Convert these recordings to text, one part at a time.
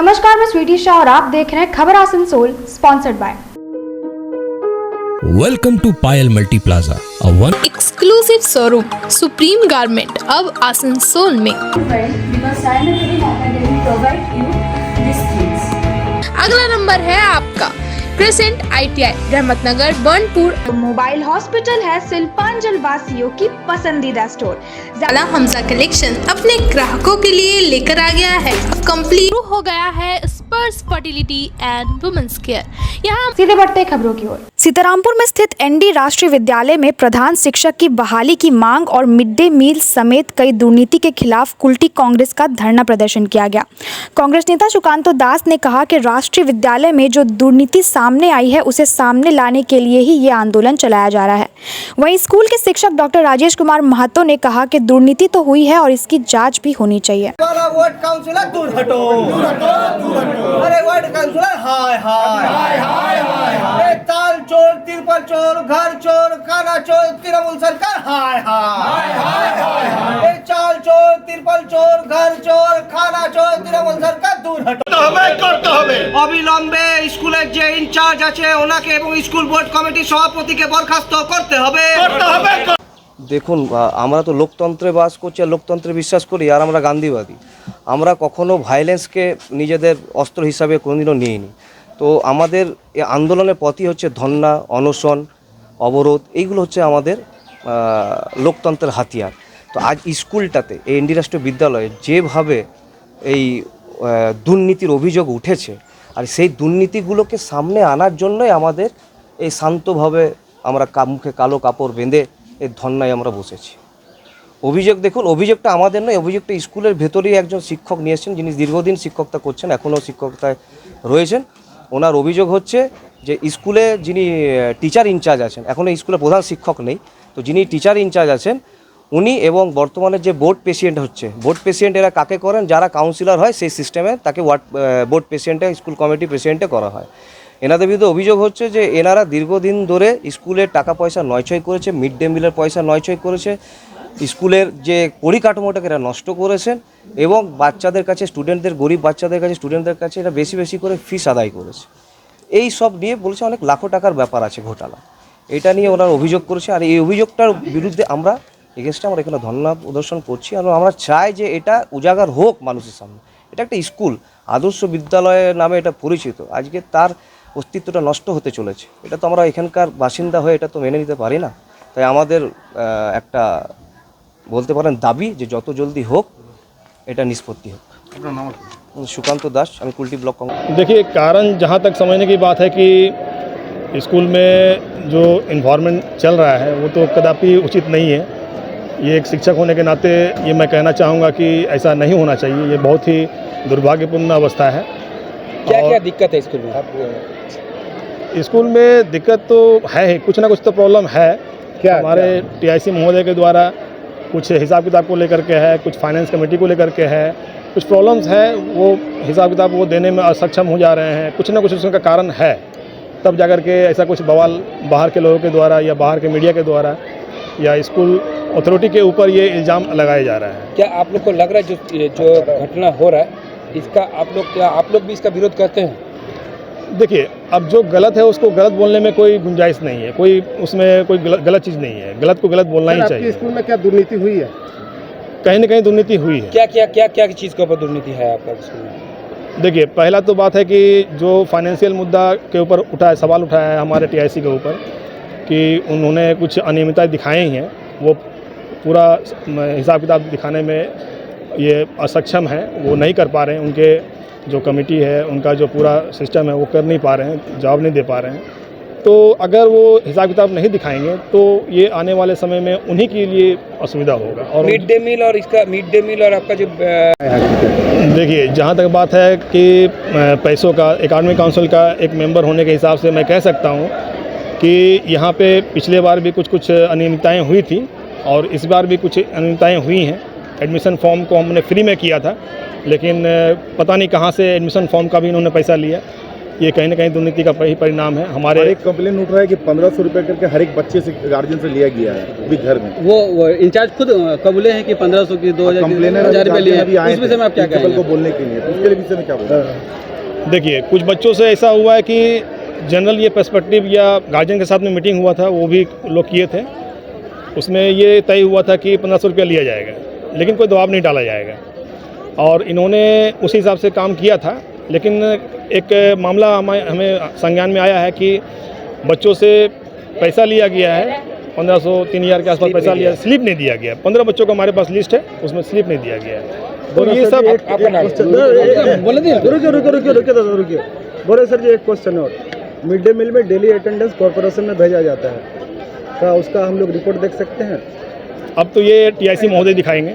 नमस्कार, मैं स्वीटी शाह और आप देख रहे हैं खबर Asansol, sponsored by. Welcome to Payal multi plaza, a one exclusive showroom, supreme garment अब आसनसोल में। अगला नंबर है आपका crescent ITI Rahmatnagar Burnpur. Mobile hospital है शिल्पांचल वासियों की पसंदीदा स्टोर। ज़ाला हमजा कलेक्शन अपने ग्राहकों के लिए लेकर आ गया है। कंप्लीट हो गया है स्पर्श फर्टिलिटी एंड वुमेन्स केयर। यहाँ सीधे बढ़ते खबरों की ओर। सीतारामपुर में स्थित ND राष्ट्रीय विद्यालय में प्रधान शिक्षक की बहाली की मांग और मिड डे मील समेत कई दुर्नीति के खिलाफ कुल्टी कांग्रेस का धरना प्रदर्शन किया गया। कांग्रेस नेता सुकांतो दास ने कहा कि राष्ट्रीय विद्यालय में जो दुर्नीति सामने आई है उसे सामने लाने के लिए ही ये आंदोलन चलाया जा रहा है। वहीं स्कूल के शिक्षक डॉक्टर राजेश कुमार महतो ने कहा कि दुर्नीति तो हुई है और इसकी जांच भी होनी चाहिए। वार्ड काउंसिलर दूर हटो, अरे वार्ड काउंसिलर हाय हाय हाय हाय हाय, ताल चोर, तिरपल चोर, घर चोर, खाना चोर, तृणमूल सरकार हाय हाय हाय हाय, चाल चोर, तिरपल चोर, घर चोर, खाना चोर, तृणमूल सरकार दूर हटो। অবিলম্বে স্কুলের যে ইনচার্জ আছে ওনাকে এবং স্কুল বোর্ড কমিটির সভাপতিকে বরখাস্ত করতে হবে। দেখুন, আমরা তো লোকতন্ত্রে বাস করছি আর লোকতন্ত্রে বিশ্বাস করি, আর আমরা গান্ধীবাদী। আমরা কখনো ভায়োলেন্সকে নিজেদের অস্ত্র হিসাবে কোনোদিনও নিইনি। তো আমাদের এই আন্দোলনের পথই হচ্ছে ধর্না, অনশন, অবরোধ, এইগুলো হচ্ছে আমাদের লোকতন্ত্রের হাতিয়ার। তো আজ স্কুলটাতে এই ND রাষ্ট্রীয় বিদ্যালয়ে যেভাবে এই দুর্নীতির অভিযোগ উঠেছে, আর সেই দুর্নীতিগুলোকে সামনে আনার জন্যই আমাদের এই শান্তভাবে আমরা মুখে কালো কাপড় বেঁধে এই ধর্নায় আমরা বসেছি। অভিযোগ দেখুন, অভিযোগটা আমাদের নয়, অভিযোগটা স্কুলের ভেতরেই একজন শিক্ষক নিয়ে এসেছেন যিনি দীর্ঘদিন শিক্ষকতা করছেন, এখনও শিক্ষকতায় রয়েছেন। ওনার অভিযোগ হচ্ছে যে স্কুলে যিনি টিচার ইনচার্জ আছেন, এখনও স্কুলের প্রধান শিক্ষক নেই, তো যিনি টিচার ইনচার্জ আছেন উনি এবং বর্তমানে যে বোর্ড প্রেসিডেন্ট হচ্ছে, বোর্ড প্রেসিডেন্ট এরা কাকে করেন, যারা কাউন্সিলর হয় সেই সিস্টেমে তাকে বোর্ড প্রেসিডেন্টে, স্কুল কমিটি প্রেসিডেন্টে করা হয়। এনাদের বিরুদ্ধে অভিযোগ হচ্ছে যে এনারা দীর্ঘদিন ধরে স্কুলের টাকা পয়সা নয়ছয় করেছে, মিড ডে মিলের পয়সা নয়ছয় করেছে, স্কুলের যে পরিকাঠামোটাকে এরা নষ্ট করেছেন এবং বাচ্চাদের কাছে, স্টুডেন্টদের, গরিব বাচ্চাদের কাছে, স্টুডেন্টদের কাছে এরা বেশি বেশি করে ফিস আদায় করেছে। এই সব নিয়ে বলেছে অনেক লাখো টাকার ব্যাপার আছে, ঘোটালা, এটা নিয়ে ওনারা অভিযোগ করেছে। আর এই অভিযোগটার বিরুদ্ধে আমরা এগেস্টে আমরা এখানে ধর্ণা প্রদর্শন করছি। আর আমরা চাই যে এটা উজাগার হোক মানুষের সামনে। এটা একটা স্কুল, আদর্শ বিদ্যালয়ের নামে এটা পরিচিত, আজকে তার অস্তিত্বটা নষ্ট হতে চলেছে। এটা তো আমরা এখানকার বাসিন্দা হয়ে এটা তো মেনে নিতে পারি না। তাই আমাদের একটা বলতে পারেন দাবি যে যত জলদি হোক এটা निष्पत्ति হোক। सुकांतो दास, আমি कुल्टी ब्लॉक कांग्रेस। देखिए, कारण जहाँ तक समझने की बात है कि स्कूल में जो इन्वायरमेंट चल रहा है वो तो कदापि उचित नहीं है। ये एक शिक्षक होने के नाते ये मैं कहना चाहूँगा कि ऐसा नहीं होना चाहिए। ये बहुत ही दुर्भाग्यपूर्ण अवस्था है। क्या दिक्कत है स्कूल में? स्कूल में दिक्कत तो है ही, कुछ ना कुछ तो प्रॉब्लम है। क्या हमारे TIC महोदय के द्वारा कुछ हिसाब किताब को लेकर के है, कुछ फाइनेंस कमेटी को लेकर के है, कुछ प्रॉब्लम्स है, वो हिसाब किताब वो देने में असक्षम हो जा रहे हैं। कुछ ना कुछ उसका कारण है, तब जाकर के ऐसा कुछ बवाल बाहर के लोगों के द्वारा या बाहर के मीडिया के द्वारा या स्कूल अथॉरिटी के ऊपर ये इल्ज़ाम लगाया जा रहा है। क्या आप लोग को लग रहा है जो घटना हो रहा है इसका आप लोग भी इसका विरोध करते हैं? देखिए, अब जो गलत है उसको गलत बोलने में कोई गुंजाइश नहीं है, कोई उसमें कोई गलत चीज़ नहीं है। गलत को गलत बोलना ही चाहिए। स्कूल में क्या दुर्नीति हुई है? कहीं ना कहीं दुर्नीति हुई है। क्या चीज़ के ऊपर दुर्नीति है आपका स्कूल में? देखिए, पहला तो बात है कि जो फाइनेंशियल मुद्दा के ऊपर उठाया, सवाल उठाया है हमारे TIC के ऊपर कि उन्होंने कुछ अनियमितताएं दिखाई हैं, वो पूरा हिसाब किताब दिखाने में ये असक्षम है, वो नहीं कर पा रहे हैं। उनके जो कमेटी है, उनका जो पूरा सिस्टम है वो कर नहीं पा रहे हैं, जवाब नहीं दे पा रहे हैं। तो अगर वो हिसाब किताब नहीं दिखाएंगे तो ये आने वाले समय में उन्हीं के लिए असुविधा होगा। और मिड डे मील और आपका जो देखिए, जहाँ तक बात है कि पैसों का, एकेडमिक काउंसिल का एक मेंबर होने के हिसाब से मैं कह सकता हूँ कि यहाँ पे पिछले बार भी कुछ अनियमितताएँ हुई थी और इस बार भी कुछ अनियमितताएँ हुई हैं। एडमिशन फॉर्म को हमने फ्री में किया था, लेकिन पता नहीं कहाँ से एडमिशन फॉर्म का भी इन्होंने पैसा लिया। ये कहीं ना कहीं दुर्नीति का ही परिणाम है। हमारे एक कंप्लेन उठ रहा है कि 1500 रुपये करके हर एक बच्चे से गार्जियन से लिया गया है भी घर में। वो इंचार्ज खुद कबूले हैं कि 1500 की 2000 रुपये लिए हैं। उस विषय में आप क्या कहेंगे? को बोलने के लिए, तो उसके विषय में क्या बोल? देखिए, कुछ बच्चों से ऐसा हुआ है कि जनरल ये पर्सपेक्टिव या गार्जियन के साथ में मीटिंग हुआ था, वो भी लोग किए थे। उसमें ये तय हुआ था कि 1500 रुपया लिया जाएगा, लेकिन कोई दबाव नहीं डाला जाएगा, और इन्होंने उसी हिसाब से काम किया था। लेकिन एक मामला हमें संज्ञान में आया है कि बच्चों से पैसा लिया गया है, 1500-3000 के आसपास पैसा लिया, स्लिप नहीं दिया गया। 15 बच्चों का हमारे पास लिस्ट है, उसमें स्लिप नहीं दिया गया है। तो ये सब रुकिए बोले सर जी, एक क्वेश्चन और, मिड डे मील में डेली अटेंडेंस कॉर्पोरेशन में भेजा जाता है, क्या उसका हम लोग रिपोर्ट देख सकते हैं? अब तो ये टीआईसी महोदय दिखाएंगे,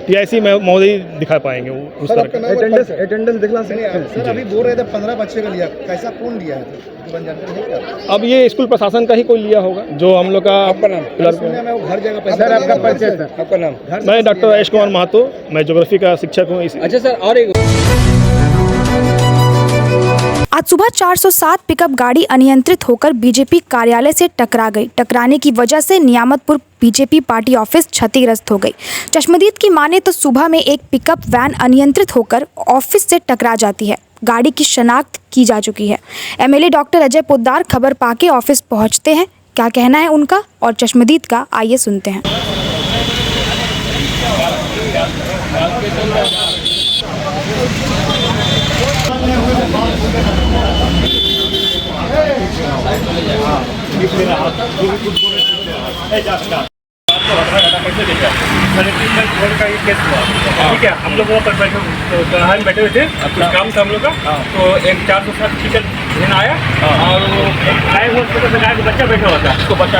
टीआईसी महोदय दिखा पाएंगे उस तरह का अटेंडेंस दिखला सकते हैं। सर अभी बोल रहे थे 15 बच्चे का लिया, कैसा कौन लिया है जानकारी है क्या? अब ये स्कूल प्रशासन का ही कोई लिया होगा, जो हम लोग का क्लर्क है। मैं वो घर जगह पे। सर आपका परिचय सर, आपका नाम? मैं डॉक्टर राजेश कुमार महतो, मैं ज्योग्राफी का शिक्षक हूँ। अच्छा सर, और एक आज सुबह 407 पिकअप गाड़ी अनियंत्रित होकर बीजेपी कार्यालय से टकरा गई। टकराने की वजह से नियामतपुर बीजेपी पार्टी ऑफिस क्षतिग्रस्त हो गई। चश्मदीद की माने तो सुबह में एक पिकअप वैन अनियंत्रित होकर ऑफिस से टकरा जाती है। गाड़ी की शनाख्त की जा चुकी है। एमएलए डॉक्टर अजय पोद्दार खबर पाके ऑफिस पहुंचते हैं। क्या कहना है उनका और चश्मदीद का, आइए सुनते हैं। ठीक है, हम लोग वहाँ पर बैठे हुए थे, कुछ काम था हम लोग का। तो एक 407 टिकट लेना आया, और वो गायब हॉस्पिटल में गायब बच्चा बैठा हुआ था।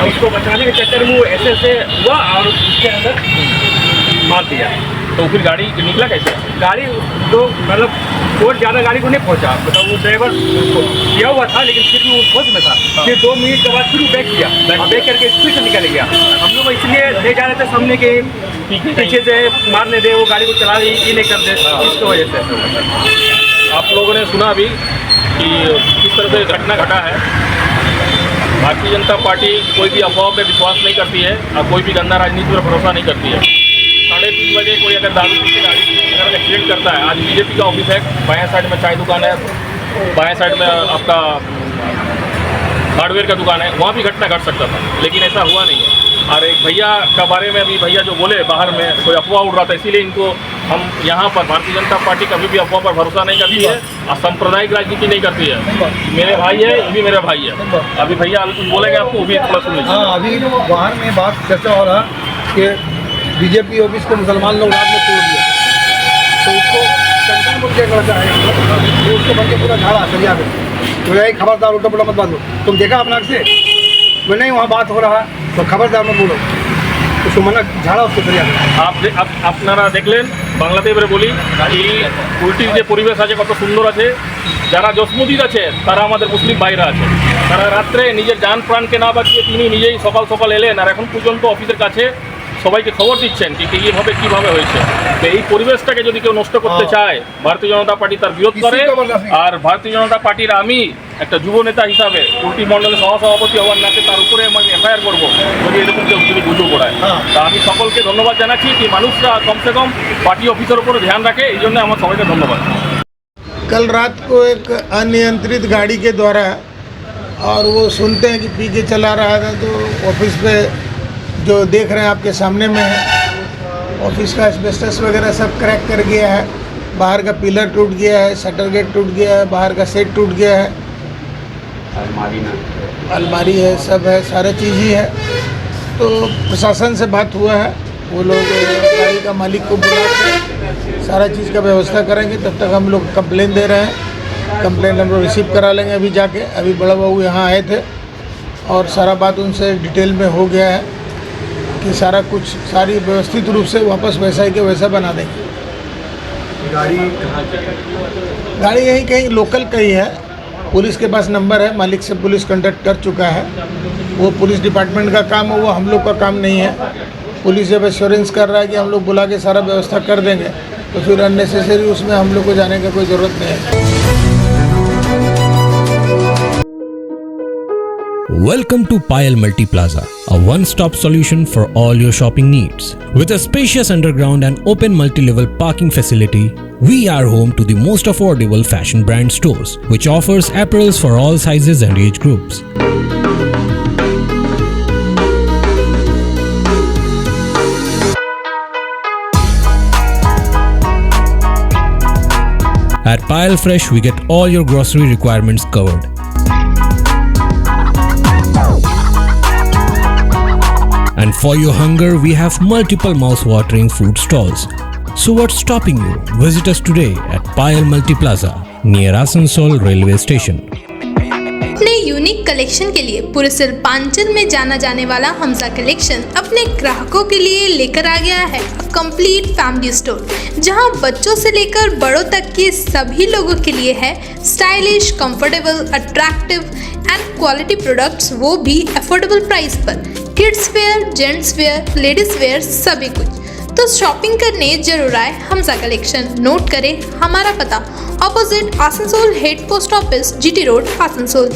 उसको बचाने के चक्कर में वो ऐसे हुआ और उसके अंदर मार दिया। तो फिर गाड़ी निकला कैसे? गाड़ी तो मतलब बहुत ज़्यादा गाड़ी को नहीं पहुंचा, मतलब वो ड्राइवर किया हुआ था, लेकिन फिर भी वो फंस में था। फिर 2 मिनट के बाद फिर वो बैक किया, बैक करके स्पीड से निकल गया। हम लोग इसलिए ले जा रहे थे सामने के पीछे से मारने दे, वो गाड़ी को चला ये नहीं कर दे, इसकी वजह से। आप लोगों ने सुना अभी कि किस तरह से घटना घटा है। भारतीय जनता पार्टी कोई भी अफवाह पे विश्वास नहीं करती है और कोई भी गंदा राजनीति पर भरोसा नहीं करती है। 3:30 बजे कोई अगर दारू पी के गाड़ी अगर एक्सीडेंट करता है, आज बीजेपी का ऑफिस है, बाएं साइड में चाय दुकान है, बाएं साइड में आपका हार्डवेयर का दुकान है, वहाँ भी घटना घट सकता था, लेकिन ऐसा हुआ नहीं है। और एक भैया का बारे में अभी भैया जो बोले बाहर में कोई अफवाह उड़ रहा था, इसीलिए इनको हम यहाँ पर भारतीय जनता पार्टी कभी भी अफवाह पर भरोसा नहीं करती है और सांप्रदायिक राजनीति नहीं करती है। मेरे भाई है, ये भी मेरा भाई है। अभी भैया कुछ बोलेंगे आपको, वो भी थोड़ा सुन लीजिए। हाँ, अभी बाहर में बात चर्चा हो रहा कि बीजेपी ऑफिस को मुसलमान लोग रात में तोड़ दिया, तो उसको कंटेनमेंट क्या करना चाहेगा, तो उसको भर के पूरा झाड़ा सरिया में। तो यही खबरदार, उल्टा पुल्टा मत बांधो। तुम देखा अपना आँख से? मैं नहीं, वहाँ बात हो रहा है, तो खबरदार मत बोलो, उसको मना झाड़ा उसको सरिया में। আপনারা দেখলেন বাংলাতে এবারে বলি এই উল্টির যে পরিবেশ আছে কত সুন্দর আছে। যারা জসমুদ্দিদ আছে তারা আমাদের মুসলিম ভাইরা আছে, তারা রাত্রে নিজের জান প্রাণকে না বাঁচিয়ে তিনি নিজেই সকাল সকাল এলেন আর এখন পর্যন্ত অফিসের কাছে সবাইকে খবর দিচ্ছেন কি এইভাবে কীভাবে হয়েছে। তো এই পরিবেশটাকে যদি কেউ নষ্ট করতে চায়, ভারতীয় জনতা পার্টি তার বিরোধ করে। আর ভারতীয় জনতা পার্টির আমি একটা যুব নেতা হিসাবে উল্টি মণ্ডলের সহসভাপতি হওয়ার নাতে তার উপরে আমি এফআইআর করবো যদি এরকম কেউ যদি গুজব করায়। তা আমি সকলকে ধন্যবাদ জানাচ্ছি कि মানুষরা কমসে কম পার্টি অফিসের উপরে ধ্যান রাখে, এই জন্য আমার সবাইকে ধন্যবাদ। कल रात को एक अनियंत्रित गाड़ी के द्वारा, और वो सुनते हैं कि पी के चला रहा था, तो ऑफिस पे जो देख रहे हैं आपके सामने में है, ऑफिस का एस्बेस्टस वगैरह सब क्रैक कर गया है, बाहर का पिलर टूट गया है, शटर गेट टूट गया है, बाहर का सेट टूट गया है, अलमारी है, सब है, सारा चीज़ ही है। तो प्रशासन से बात हुआ है, वो लोग गाड़ी का मालिक को बुला के सारा चीज़ का व्यवस्था करेंगे। तब तक हम लोग कंप्लेन दे रहे हैं, कंप्लेन हम लोग रिसीव करा लेंगे अभी जाके। अभी बड़ा बाबू यहाँ आए थे और सारा बात उनसे डिटेल में हो गया है कि सारा कुछ सारी व्यवस्थित रूप से वापस वैसा ही के वैसा बना देंगे। गाड़ी यहीं कहीं लोकल कहीं है, पुलिस के पास नंबर है, मालिक से पुलिस कांटेक्ट कर चुका है। वो पुलिस डिपार्टमेंट का काम है, वो हम लोग का काम नहीं है। पुलिस जब एश्योरेंस कर रहा है कि हम लोग बुला के सारा व्यवस्था कर देंगे, तो फिर अननेसेसरी उसमें हम लोग को जाने का कोई ज़रूरत नहीं है। Welcome to Payal Multi Plaza, a one-stop solution for all your shopping needs. With a spacious underground and open multi-level parking facility, we are home to the most affordable fashion brand stores, which offers apparels for all sizes and age groups. At Payal Fresh, we get all your grocery requirements covered. And for your hunger, we have multiple mouth-watering food stalls. So what's stopping you? Visit us today at Payal Multi Plaza, near Asansol Railway Station. अपने unique collection के लिए पूरे शिल्पांचल में जाना जाने वाला Hamza collection अपने ग्राहकों के लिए लेकर आ गया है कंप्लीट फैमिली स्टोर, जहां बच्चों से लेकर बड़ों तक के सभी लोगों के लिए है stylish, comfortable, attractive and quality products, वो भी अफोर्डेबल प्राइस पर। Kids where, gents wear, ladies wear, सभी कुछ। तो शॉपिंग करने जरूर आए हमजा कलेक्शन। नोट करें हमारा पता, opposite Asansol head post office, GT road, Asansol.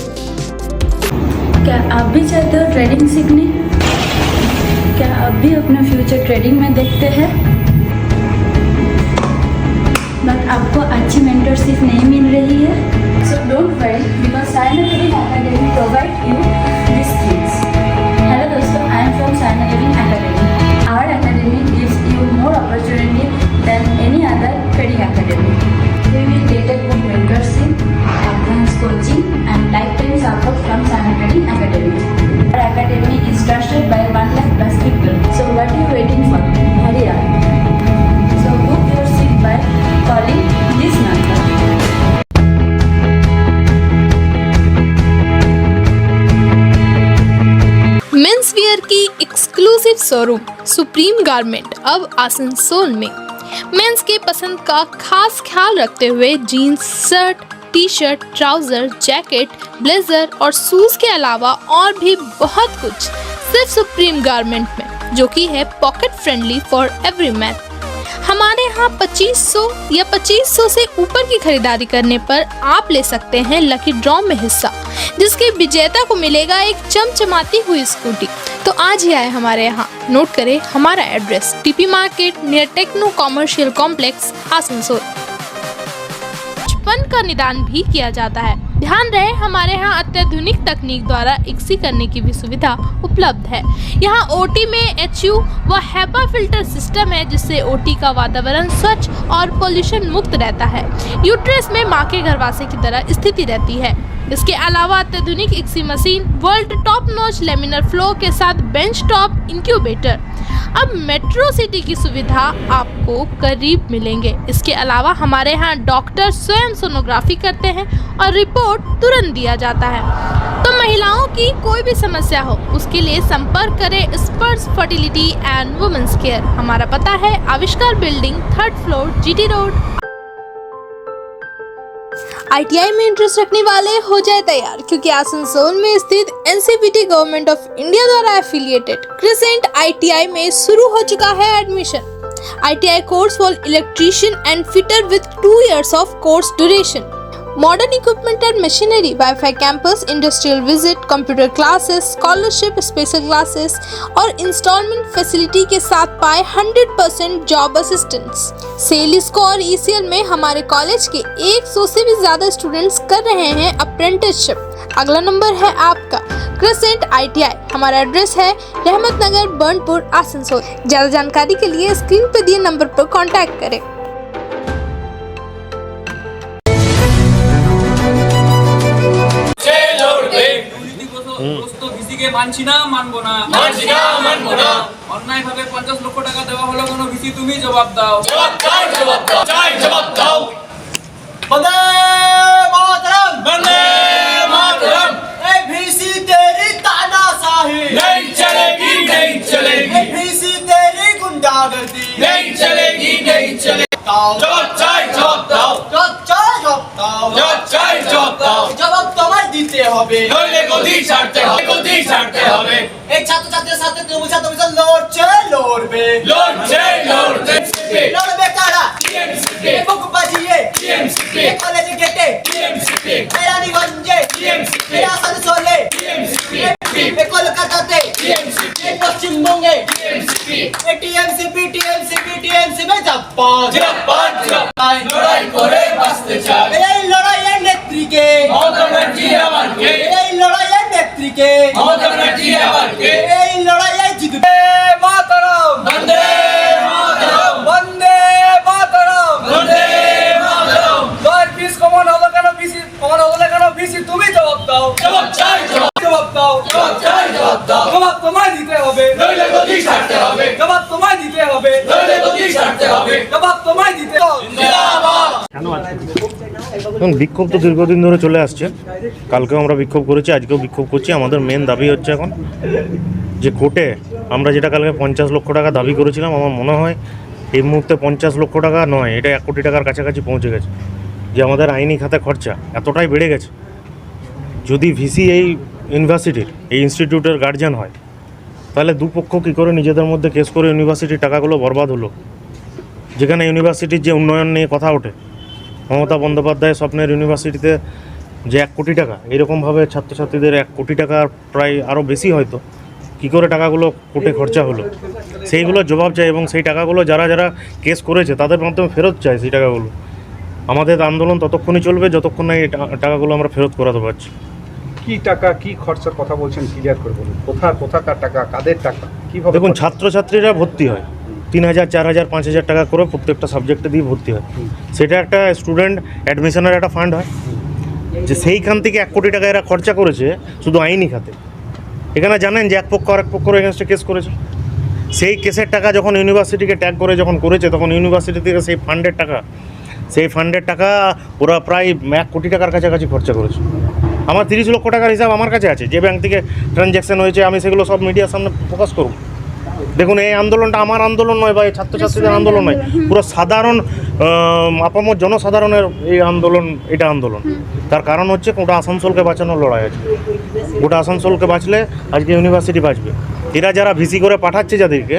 क्या आप भी चाहते हो ट्रेडिंग सीखने? क्या आप भी अपना फ्यूचर ट्रेडिंग में देखते हैं, बट आपको अच्छी मेंटरशिप नहीं मिल रही है? So don't worry, because Saina trading academy provide you this things. Hello दोस्तों, I am from Saina trading academy. Our academy gives you more opportunity than any other trading academy. We will cater for mentorship, advanced coaching and lifetime support from Sana Trading Academy. Our academy is trusted by 1 lakh plus people. So what are you waiting for? Hurry up. So book your seat by calling this number. Men's wear की exclusive showroom supreme garment अब आसनसोल में। Mains के पसंद का खास ख्याल रखते हुए jeans, shirt, T shirt, trouser, jacket, blazer और शूज के अलावा और भी बहुत कुछ सिर्फ सुप्रीम गारमेंट में, जो कि है pocket friendly for every man. हमारे यहाँ 2500 या 2500 से ऊपर की खरीदारी करने पर आप ले सकते हैं लकी ड्रॉ में हिस्सा, जिसके विजेता को मिलेगा एक चमचमाती हुई स्कूटी। तो आज ही आए हमारे यहाँ। नोट करें हमारा address, TP market near techno commercial complex, Asansol. बचपन का निदान भी किया जाता है। ध्यान रहे हमारे यहाँ अत्याधुनिक तकनीक द्वारा इक्सी करने की भी सुविधा उपलब्ध है। यहाँ ओटी में HU व HEPA फिल्टर सिस्टम है, जिससे ओटी का वातावरण स्वच्छ और पोल्यूशन मुक्त रहता है। यूट्रस में माँ के गर्भाशय की तरह स्थिति रहती है। इसके अलावा अत्याधुनिक ICSI machine, world top notch laminar flow के साथ बेंच टॉप इंक्यूबेटर। अब मेट्रो सिटी की सुविधा आपको करीब मिलेंगे। इसके अलावा हमारे यहाँ डॉक्टर स्वयं सोनोग्राफी करते हैं और रिपोर्ट तुरंत दिया जाता है। तो महिलाओं की कोई भी समस्या हो, उसके लिए संपर्क करें स्पर्श फर्टिलिटी एंड वुमेन्स केयर। हमारा पता है आविष्कार building, 3rd floor, GT road. ITI में इंटरेस्ट रखने वाले हो जाए तैयार, क्योंकि आसनसोल में स्थित NCVT गवर्नमेंट ऑफ इंडिया द्वारा एफिलिएटेड क्रिसेंट ITI में शुरू हो चुका है admission. ITI course for electrician and fitter with 2 years of course duration. Modern equipment and machinery, wifi campus, industrial visit, computer classes, scholarship, special classes और instalment facility के साथ पाए 100% जॉब असिस्टेंस। सेलिस्को और ECL में हमारे कॉलेज के 100 से भी ज्यादा स्टूडेंट्स कर रहे हैं अप्रेंटिसशिप। अगला नंबर है आपका क्रिसेंट ITI। हमारा एड्रेस है रहमत नगर, बर्नपुर, आसनसोल। ज्यादा जानकारी के लिए स्क्रीन पर दिए नंबर पर कॉन्टैक्ट करें। মানছি না, মানবো না, অন্যায় ভাবে 50 লক্ষ টাকা দেওয়া হলো কোনো ভিসি, তুমি জবাব দাও। বন্দে মাতরম, বন্দে মাতরম। ए ভিসি तेरी तानाशाही नहीं चलेगी, नहीं चलेगी। ए ভিসি तेरी गुंडागर्दी नहीं चलेगी, नहीं चलेगी। জবাব তোমায় দিতে হবে, নইলে গদি ছাড়তে হবে, গদি ছাড়তে হবে। এই ছাত্রছাত্রীদের সাথে তুমি লড়ছে, লড়বে, লড়ছে, লড়বে। লড়বে কারা? টিএমসিপি। বুক বাজিয়ে টিএমসিপি। কলেজে গেটে টিএমসিপি। রানীগঞ্জে টিএমসিপি। আসানসোলে টিএমসিপি। লড়াই করে বাঁচতে চাই এই লড়াইয়ের নেত্রীকে মমতা ব্যানার্জি আমাকে এই লড়াইয়ের নেত্রীকে মমতা ব্যানার্জি আমাকে এই লড়াইয়ে জিতবে মাতরম বন্দে মাতরম বন্দে মাতরম বন্দে মাতরম তোর পিস কমন হলো কেন পিসি কমন হলো কেন পিসি তুমি জবাব দাও জবাব চাই জবাব দাও জবাব চাই জবাব দাও জবাব তোমায় দিতে হবে নইলে গদি ছাড়তে হবে জবাব তোমায় দিতে হবে নইলে গদি ছাড়তে হবে জবাব তোমায় দিতে হবে জিন্দাবাদ। এখন বিক্ষোভ তো দীর্ঘদিন ধরে চলে আসছে, কালকেও আমরা বিক্ষোভ করেছি, আজকেও বিক্ষোভ করছি। আমাদের মেন দাবি হচ্ছে এখন যে কোর্টে আমরা যেটা কালকে 50 লক্ষ টাকা দাবি করেছিলাম, আমার মনে হয় এই মুহূর্তে 50 লক্ষ টাকা নয়, এটা 1 কোটি টাকার কাছাকাছি পৌঁছে গেছে। যে আমাদের আইনি খাতে খরচা এতটাই বেড়ে গেছে, যদি ভিসি এই ইউনিভার্সিটির এই ইনস্টিটিউটের গার্জিয়ান হয়, তাহলে দুপক্ষ কী করে নিজেদের মধ্যে কেস করে ইউনিভার্সিটির টাকাগুলো বরবাদ হলো। যেখানে ইউনিভার্সিটির যে উন্নয়ন নিয়ে কথা ওঠে, মমতা বন্দ্যোপাধ্যায়ের স্বপ্নের ইউনিভার্সিটিতে যে 1 কোটি টাকা, এরকমভাবে ছাত্রছাত্রীদের 1 কোটি টাকার প্রায় আরও বেশি হয়তো, কী করে টাকাগুলো কোর্টে খরচা হলো সেইগুলো জবাব চাই, এবং সেই টাকাগুলো যারা যারা কেস করেছে তাদের মাধ্যমে ফেরত চাই সেই টাকাগুলো। আমাদের আন্দোলন ততক্ষণই চলবে যতক্ষণ না এই টাকাগুলো আমরা ফেরত করাতে পারছি। কি টাকা কি খরচার কথা বলছেন ক্লিয়ার করে বলুন, কোথাকার টাকা, কাদের টাকা, কিভাবে? দেখুন, ছাত্রছাত্রীরা ভর্তি হয় 3000, 4000, 5000 টাকা করে প্রত্যেকটা সাবজেক্টে দিয়ে ভর্তি হয়। সেটা একটা স্টুডেন্ট অ্যাডমিশনের একটা ফান্ড হয়, যে সেইখান থেকে 1 কোটি টাকা এরা খরচা করেছে শুধু আইনি খাতে। এখানে জানেন যে এক পক্ষ আর এক পক্ষের এগেনস্টে কেস করেছে, সেই কেসের টাকা যখন ইউনিভার্সিটিকে ট্যাগ করে যখন করেছে, তখন ইউনিভার্সিটি থেকে সেই ফান্ডের টাকা ওরা প্রায় 1 কোটি টাকার কাছাকাছি খরচা করেছে। আমার 30 লক্ষ টাকার হিসাব আমার কাছে আছে, যে ব্যাংক থেকে ট্রানজ্যাকশন হয়েছে, আমি সেগুলো সব মিডিয়ার সামনে প্রকাশ করব। দেখুন, এই আন্দোলনটা আমার আন্দোলন নয় বা এই ছাত্রছাত্রীদের আন্দোলন নয়, পুরো সাধারণ আপামর জনসাধারণের এই আন্দোলন। এটা আন্দোলন, তার কারণ হচ্ছে গোটা আসানসোলকে বাঁচানোর লড়াই আছে। গোটা আসানসোলকে বাঁচলে আজকে ইউনিভার্সিটি বাঁচবে। এরা যারা ভিসি করে পাঠাচ্ছে যাদেরকে,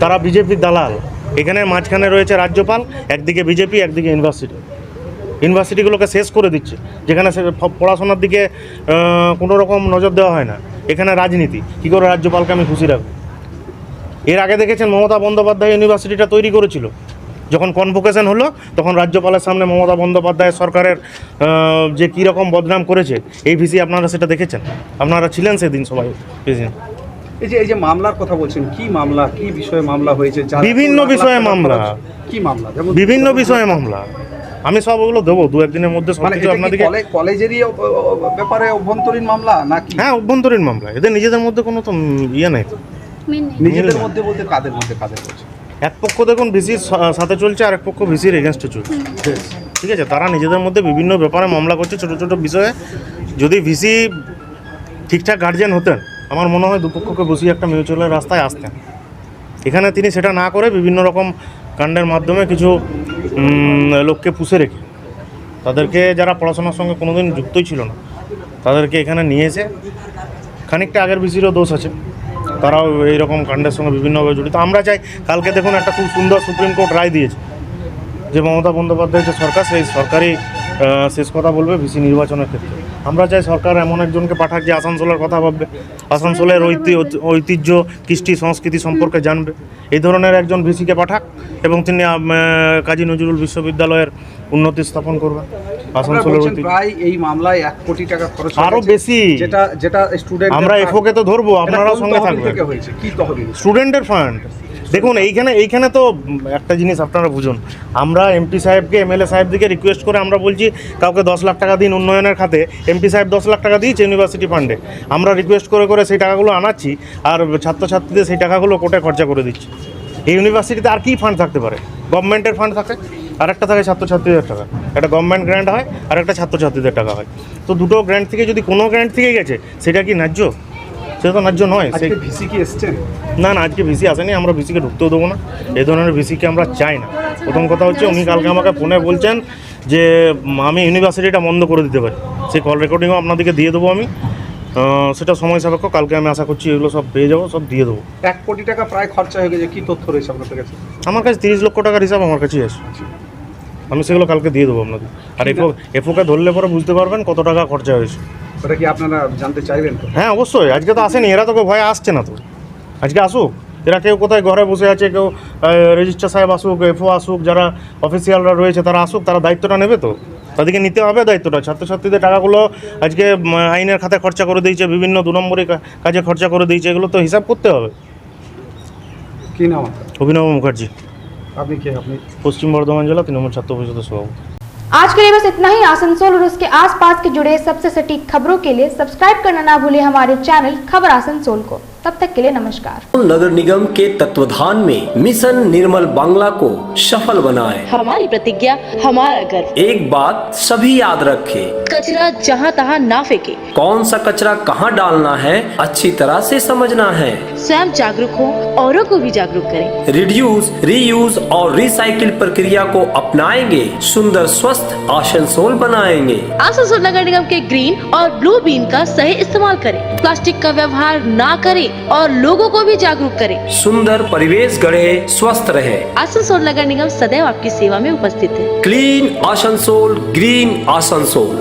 তারা বিজেপির দালাল। এখানে মাঝখানে রয়েছে রাজ্যপাল, একদিকে বিজেপি, একদিকে ইউনিভার্সিটিগুলোকে শেষ করে দিচ্ছে। যেখানে পড়াশোনার দিকে কোনো রকম নজর দেওয়া হয় না, এখানে রাজনীতি। কী করে রাজ্যপালকে আমি খুশি রাখবো? এর আগে দেখেছেন মমতা বন্দ্যোপাধ্যায় ইউনিভার্সিটিটা তৈরি করেছিল, যখন কনভোকেশন হলো তখন রাজ্যপালের সামনে মমতা বন্দ্যোপাধ্যায় সরকারের যে কী রকম বদনাম করেছে এই ভিসি, আপনারা সেটা দেখেছেন, আপনারা ছিলেন সেদিন সবাই প্রেজেন্ট। এই যে মামলার কথা বলছেন, কি মামলা, কি বিষয়ে মামলা হয়েছে? বিভিন্ন বিষয়ে মামলা, কি মামলা? যেমন বিভিন্ন বিষয়ে মামলা। আমি সব ওগুলো দেবো 2-1 দিনের মধ্যে সব কিছু আপনাদেরকে। কলেজেরই ব্যাপারে অভ্যন্তরীণ মামলা নাকি? হ্যাঁ, অভ্যন্তরীণ মামলা। এদের নিজেদের মধ্যে কোনো তো ইয়ে নেই। নিজেদের মধ্যে বলতে কাদের মধ্যে বলছে? এক পক্ষ দেখুন ভিসির সাথে চলছে, আর এক পক্ষ ভিসির এগেনস্টে চলছে। ঠিক আছে, তারা নিজেদের মধ্যে বিভিন্ন ব্যাপারে মামলা করছে, ছোটো ছোটো বিষয়ে। যদি ভিসি ঠিকঠাক গার্জিয়ান হতেন, আমার মনে হয় দুপক্ষকে বসিয়ে একটা মিউচুয়ালের রাস্তায় আসতেন। এখানে তিনি সেটা না করে বিভিন্ন রকম কাণ্ডের মাধ্যমে কিছু লোককে পুষে রেখে, তাদেরকে যারা পড়াশোনার সঙ্গে কোনোদিন যুক্তই ছিল না, তাদেরকে এখানে নিয়ে এসে, খানিকটা আগের ভিসিরও দোষ আছে, তারাও এইরকম কাণ্ডের সঙ্গে বিভিন্নভাবে জড়িত। আমরা চাই, কালকে দেখুন একটা খুব সুন্দর সুপ্রিম কোর্ট রায় দিয়েছে যে মমতা বন্দ্যোপাধ্যায় যে সরকার, সেই সরকারই শেষ কথা বলবে ভিসি নির্বাচনের ক্ষেত্রে। আমরা চাই সরকার এমন একজনকে পাঠাক যে আসানসোলের কথা ভাববে, আসানসোলের ঐতিহ্য, কৃষ্টি, সংস্কৃতি সম্পর্কে জানবে। এই ধরনের একজন ভিসিকে পাঠাক, এবং তিনি কাজী নজরুল বিশ্ববিদ্যালয়ের উন্নতি স্থাপন করবেন। আসানসোলের প্রায় এই মামলায় 1 কোটি টাকা খরচ, আরও বেশি। যেটা স্টুডেন্ট, আমরা এফওকে তো ধরবো, আপনারাও সঙ্গে থাকবেন। কি তহবিল? স্টুডেন্টের ফান্ড। দেখুন, এইখানে তো একটা জিনিস আপনারা বুঝুন, আমরা এমপি সাহেবকে, এমএলএ সাহেবদিকে রিকোয়েস্ট করে আমরা বলছি কাউকে 10 লাখ টাকা দিন উন্নয়নের খাতে। এমপি সাহেব 10 লাখ টাকা দিয়েছে ইউনিভার্সিটি ফান্ডে, আমরা রিকোয়েস্ট করে করে সেই টাকাগুলো আনাচ্ছি, আর ছাত্রছাত্রীদের সেই টাকাগুলো কোর্টে খরচা করে দিচ্ছি। এই ইউনিভার্সিটিতে আর কী ফান্ড থাকতে পারে? গভর্নমেন্টের ফান্ড থাকে, আর একটা থাকে ছাত্রছাত্রীদের টাকা। একটা গভর্নমেন্ট গ্র্যান্ট হয়, আর একটা ছাত্রছাত্রীদের টাকা হয়। তো দুটো গ্র্যান্ট থেকে যদি কোনো গ্র্যান্ট থেকে গেছে, সেটা কি ন্যায্য? সেটা তো ন্যায্য নয়। ভিসি কি এসছেন? না, আজকে ভিসি আসেনি, আমরা ভিসিকে ঢুকতেও দেবো না। এই ধরনের ভিসিকে আমরা চাই না। প্রথম কথা হচ্ছে, উনি কালকে আমাকে ফোনে বলছেন যে আমি ইউনিভার্সিটিটা বন্ধ করে দিতে পারি। সেই কল রেকর্ডিংও আপনাদেরকে দিয়ে দেবো আমি, সেটা সময় সাপেক্ষ। কালকে আমি আশা করছি এগুলো সব পেয়ে যাবো, সব দিয়ে দেবো। 1 কোটি টাকা প্রায় খরচা হয়ে গেছে, কি তথ্য রয়েছে আপনাদের কাছে? আমার কাছে 30 লক্ষ টাকার হিসাব আমার কাছেই আছে, আমি সেগুলো কালকে দিয়ে দেবো আপনাদের। আর এফওকে ধরলে পরে বুঝতে পারবেন কত টাকা খরচা হয়েছে। ওটা কি আপনারা জানতে চাইবেন? হ্যাঁ, অবশ্যই। আজকে তো আসেনি, এরা তোকে ভয়ে আসছে না, তো আজকে আসুক। এরা কেউ কোথায় ঘরে বসে আছে, কেউ রেজিস্ট্রার সাহেব আসুক, এফও আসুক, যারা অফিসিয়ালরা রয়েছে তারা আসুক, তারা দায়িত্বটা নেবে তো, তাদেরকে নিতে হবে দায়িত্বটা। ছাত্রছাত্রীদের টাকাগুলো আজকে আইনের খাতায় খরচা করে দিয়েছে, বিভিন্ন 2 নম্বরী কাজে খরচা করে দিয়েছে, এগুলো তো হিসাব করতে হবে। কি নাম? অভিনব মুখার্জি, আপনি কে? আপনি পশ্চিম বর্ধমান জেলা তৃণমূল ছাত্র পরিষদের সভাপতি। आज के लिए बस इतना ही। आसनसोल और उसके आसपास के जुड़े सबसे सटीक खबरों के लिए सब्सक्राइब करना ना भूलें हमारे चैनल खबर आसनसोल को। तब तक के लिए नमस्कार। नगर निगम के तत्वाधान में मिशन निर्मल बांग्ला को सफल बनाएं। हमारी प्रतिज्ञा, हमारा गर्व। एक बात सभी याद रखें, कचरा जहाँ तहाँ ना फेंके। कौन सा कचरा कहाँ डालना है अच्छी तरह से समझना है। स्वयं जागरूक हो, औरों को भी जागरूक करें। रिड्यूस, रीयूज और रिसाइकिल प्रक्रिया को अपनाएंगे, सुंदर स्वस्थ आसनसोल बनाएंगे। आसनसोल नगर निगम के ग्रीन और ब्लू बीन का सही इस्तेमाल करें। प्लास्टिक का व्यवहार ना करें और लोगों को भी जागरूक करें। सुंदर परिवेश गढ़े, स्वस्थ रहे। आसनसोल नगर निगम सदैव आपकी सेवा में उपस्थित है। Clean Asansol, green Asansol.